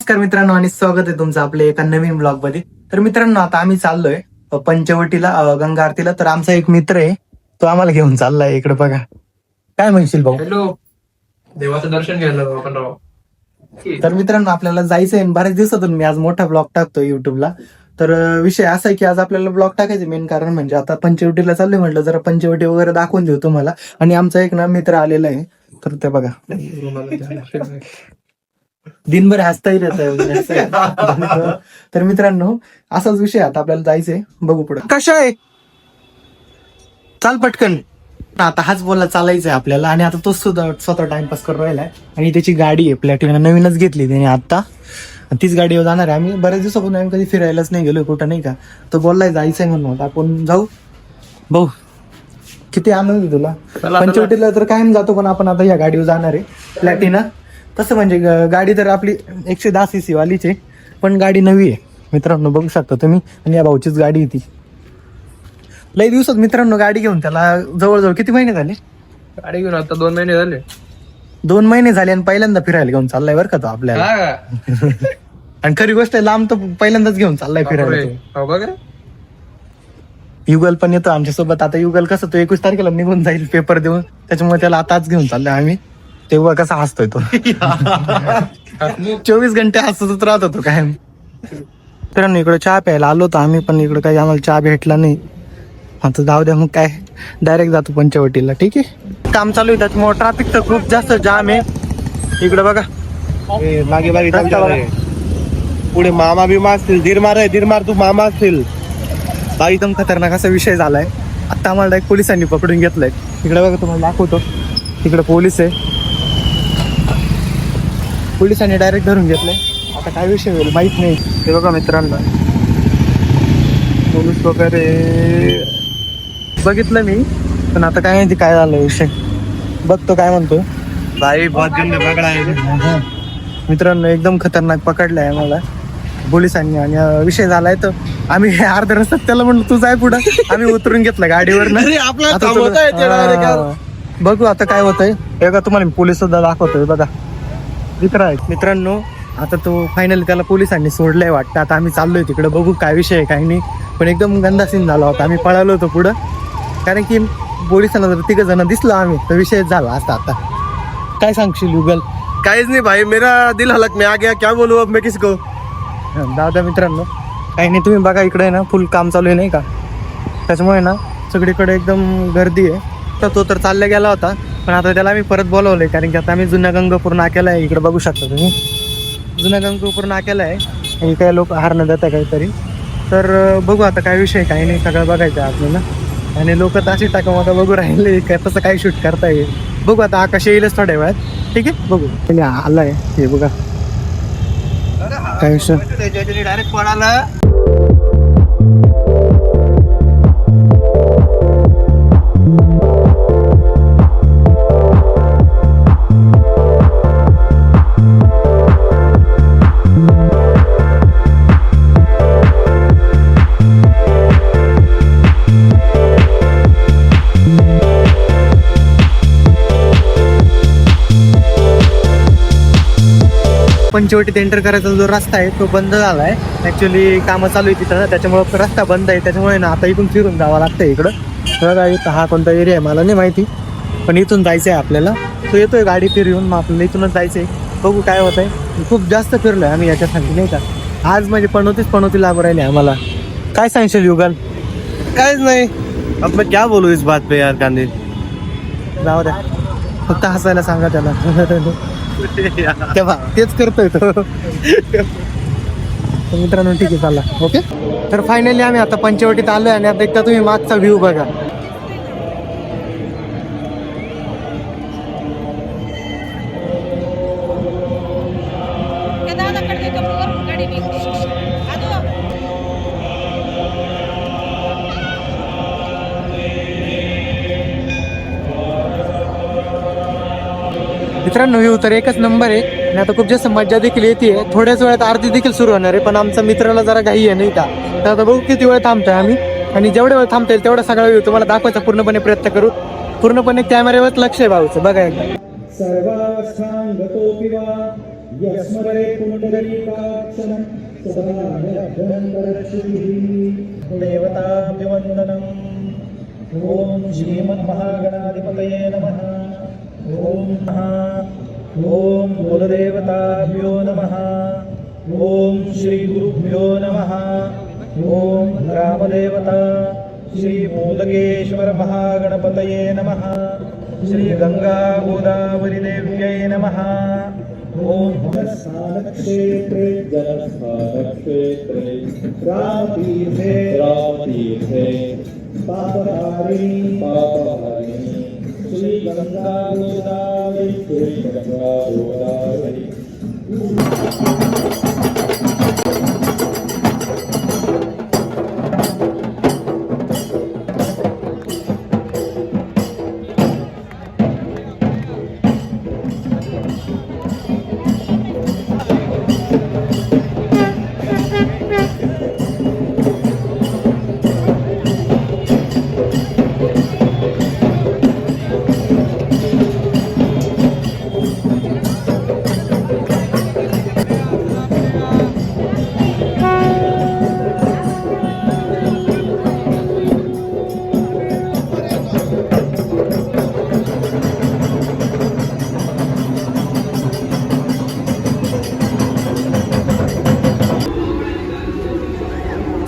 नमस्कार मित्रांनो आणि स्वागत आहे तुमचं आपल्या एका नवीन ब्लॉग मध्ये. तर मित्रांनो आता आम्ही चाललोय पंचवटीला गंगा आरतीला. तर आमचा एक मित्र आहे तो आम्हाला घेऊन चाललाय. इकडे बघा काय म्हणशील भाऊ. हॅलो, देवाचं दर्शन घ्यायला आपण राव. तर मित्रांनो आपल्याला जायचंय बऱ्याच दिवसातून मी आज मोठा ब्लॉग टाकतोय युट्यूबला. तर विषय असा आहे की आज आपल्याला ब्लॉग टाकायचे मेन कारण म्हणजे आता पंचवटीला चाललोय म्हटलं जरा पंचवटी वगैरे दाखवून देऊ तुम्हाला. आणि आमचा एक ना मित्र आलेला आहे तर ते बघा दिनभर हसता येत. तर मित्रांनो असाच विषय आता आपल्याला जायचंय. बघू पुढे कशा आहे. चाल पटकन. आता हाच बोलला चालायचंय आपल्याला. आणि आता तो सुद्धा स्वतः टाइमपास करून राहिलाय. आणि त्याची गाडी आहे प्लॅटिना नवीनच घेतली त्याने आता. तीच गाडीवर जाणार आहे. आम्ही बऱ्याच दिवसापासून आम्ही कधी फिरायलाच नाही गेलो कुठं नाही का. तो बोललाय जायचंय म्हणून आपण जाऊ. भाऊ किती आनंद आहे तुला. पंचवटीला तर कायम जातो पण आपण आता या गाडीवर जाणार आहे प्लॅटिना. तसं म्हणजे गाडी तर आपली 110 cc वालीच आहे पण गाडी नवी आहे मित्रांनो बघू शकता तुम्ही. आणि या भाऊचीच गाडी होती. लई दिवसात मित्रांनो गाडी घेऊन त्याला जवळजवळ किती महिने झाले. गाडी घेऊन आता 2 महिने झाले. 2 महिने झाले आणि पहिल्यांदा फिरायला घेऊन चाललाय बरं का तो आपल्याला. आणि खरी गोष्ट आहे लांब तर पहिल्यांदाच घेऊन चाललाय फिरायला तो. बघा युगल पण येतो आमच्यासोबत. आता युगल कसं तो 21 तारखेला निघून जाईल पेपर देऊन. त्याच्यामुळे त्याला आताच घेऊन चाललोय आम्ही. तेव्हा कसा हसतोय तो 24 घंटे हसतच राहतो तो काय. मित्रांनो इकडे चहा प्यायला आलो होतो आम्ही पण इकडे काही आम्हाला चहा भेटला नाही. आता जाऊ द्या मग काय डायरेक्ट जातो पंचवटीला. ठीक आहे काम चालू आहे त्याच्यामुळे ट्रॅफिक तर खूप जास्त जाम आहे. इकडे बघा मागे मागे रस्ता बघा. पुढे मामा बिमा असतील. धीरमार तू मामा असतील. हा एकदम खतरनाक असा विषय झालाय. आता आम्हाला डायरेक्ट पोलिसांनी पकडून घेतलंय. इकडे बघा तुम्हाला दाखवतो. तिकडे पोलीस आहे. पोलिसांनी डायरेक्ट धरून घेतलंय. आता काय विषय होईल माहित नाही. ते बघा मित्रांनो पोलीस वगैरे बघितलं मी पण आता काय माहिती काय झालं विषय. बघतो काय म्हणतो. भाई बहुत गंदे पकडा है. मित्रांनो एकदम खतरनाक पकडलाय आम्हाला पोलिसांनी. आणि विषय झालाय तर आम्ही अर्ध्या रस्त्यात त्याला म्हणलो तू जाय पुढं. आम्ही उतरून घेतलं गाडीवर. बघू आता काय होतंय. बघा तुम्हाला मी पोलीस सुद्धा दाखवतोय बघा. मित्रांनो आता तो फायनली त्याला पोलिसांनी सोडलंय वाटतं. आता आम्ही चाललोय तिकडे बघू काय विषय आहे काही नाही. पण एकदम गंदा सीन झाला होता. आम्ही पळालो होतो पुढं कारण की पोलिसांना जर 3 जण दिसलो आम्ही तर विषय झाला असता. आता काय सांगशील युगल. काहीच नाही भाई मेरा दिल हलक में आ गया. क्या बोलूं अब मैं किसको. दादा मित्रांनो काही नाही तुम्ही बघा इकडे ना फुल काम चालू आहे नाही का. त्याच्यामुळे ना सगळीकडे एकदम गर्दी आहे. तर तो तर चालला गेला होता पण आता त्याला आम्ही परत बोलवलंय कारण की आता आम्ही जुन्या गंगापूर नाक्याला आहे. इकडे बघू शकता तुम्ही जुन्या गंगापूर नाक्याला आहे. आणि काही लोक हारणं देत आहे काहीतरी. तर बघू आता काय विषय काही नाही सगळं बघायचं आपल्याला. आणि लोक ताशी टाका बघू राहिले काय तसं काही शूट करता येईल. बघू आता आकाश येईलच थोड्या वेळात. ठीक आहे बघू आलाय हे बघा काय विषय. डायरेक्ट पळाला. पंचवटीत एंटर करायचा जो रस्ता आहे तो बंद झालाय. ऍक्च्युली कामं चालू आहे तिथं त्याच्यामुळे रस्ता बंद आहे. त्याच्यामुळे ना आता इथून फिरून जावं लागतं इकडं. बघा इथं हा कोणता एरिया आहे मला नाही माहिती पण इथून जायचं आहे आपल्याला. तो येतोय गाडी फिरून मग आपल्याला इथूनच जायचंय. बघू काय होत आहे. खूप जास्त फिरलोय आम्ही याच्यासाठी नाही का. आज म्हणजे पणवती लागू राहिली आम्हाला. काय सांगशील युगल. काहीच नाही. अब मैं क्या बोलूं इस बात पे यार कांदे. जाऊ द्या फक्त हसायला सांगा त्याला. तेव्हा तेच करतोय तो. मित्रांनो ठीक आहे चालला ओके. तर फायनली आम्ही आता पंचवटीत आलोय आणि आता एकदा तुम्ही मागचा व्ह्यू बघा. मित्रांनो व्ह्यू तर एकच नंबर आहे. आणि आता खूप जास्त मजा देखील येते. थोड्याच वेळात आरती देखील सुरू होणार आहे पण आमचा मित्राला जरा घाई आहे नाही का. तर आता बघू किती वेळ थांबतोय आम्ही. आणि जेवढे वेळ थांबता येईल तेवढा सगळा व्ह्यू तुम्हाला दाखवायचा पूर्णपणे प्रयत्न करू. पूर्णपणे कॅमेऱ्यावर लक्ष आहे भाऊचं बघा एकदा. यस्मरे पुण्डरीकाक्षं सदा अभ्यन्तरश्रुतिः देवताभिवन्दनम् ॐ श्रीमन्महागणाधिपतये नमः ॐ कुलदेवताभ्यो नमः ॐ श्रीगुरुभ्यो नमः ॐ ग्रामदेवता श्रीमूलकेश्वर महागणपतये नमः श्रीगंगा गोदावरी देव्यै नमः ॐ जलस्थानक्षेत्रे रामतीर्थे पापहारिणी श्रीगंगा गोदावरी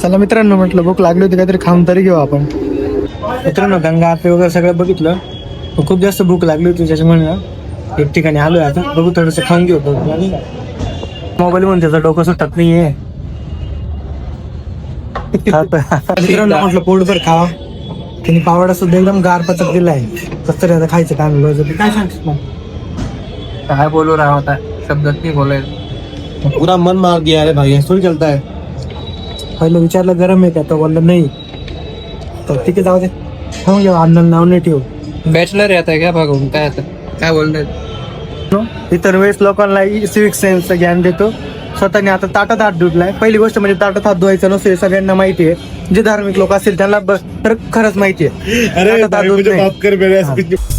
चला मित्रांनो, म्हटलं भूक लागली होती, काहीतरी खाऊन तरी घेऊ आपण. मित्रांनो, गंगा आरती वगैरे सगळं बघितलं, खूप जास्त भूक लागली होती, त्याच्यामुळे ना एक ठिकाणी आलोय. आता बघू, थोडंसं खाऊन घेऊ. मोबाईल म्हणून त्याचं डोकं सुटत नाहीये. मित्रांनो, म्हटलं पोटभर खावा. त्यांनी पावडा सुद्धा एकदम गार पचक दिलाय. कसं तरी आता खायचं काम. काय सांगतेस मग? काय बोलू रहा होता, शब्दात नाही बोलायचं. पूरा मन मार दिया रे भाई, ऐसा चलता है. पहिलं विचारलं गरम आहे का, तो बोलला नाही. तर ठीक आहे, जाऊ दे, खाऊन घेऊ. अन्न नाव नाही ठेवू. बॅचलर येत आहे का बघून, काय आता काय बोलणार. इतर वेळेस लोकांना सिविक सेन्सचं ज्ञान देतो, स्वतःने आता ताटात हात धुतलाय. पहिली गोष्ट म्हणजे ताटात हात धुवायचं नसतं, हे सगळ्यांना माहिती आहे. जे धार्मिक लोक असतील त्यांना तर खरंच माहिती आहे. अरे ताटात हात भाई, धुत मुझे नाही. माफ कर, मेरे ऐसे कुछ नहीं.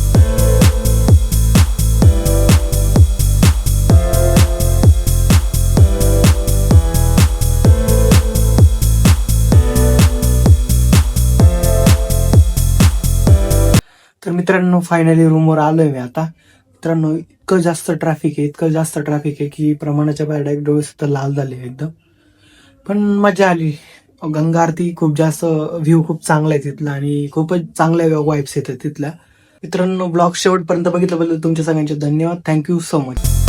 तर मित्रांनो, फायनली रूमवर आलोय मी आता. मित्रांनो, इतकं जास्त ट्रॅफिक आहे की प्रमाणाच्या बाहेर डायरेक्ट डोळे सुद्धा लाल झाले एकदम. पण मजा आली. गंगा आरती खूप जास्त, व्ह्यू खूप चांगला आहे तिथला आणि खूपच चांगल्या वाईब्स येतात तिथल्या. मित्रांनो, ब्लॉग शेवटपर्यंत बघितल्याबद्दल तुमच्या सगळ्यांचे धन्यवाद. Thank you so much.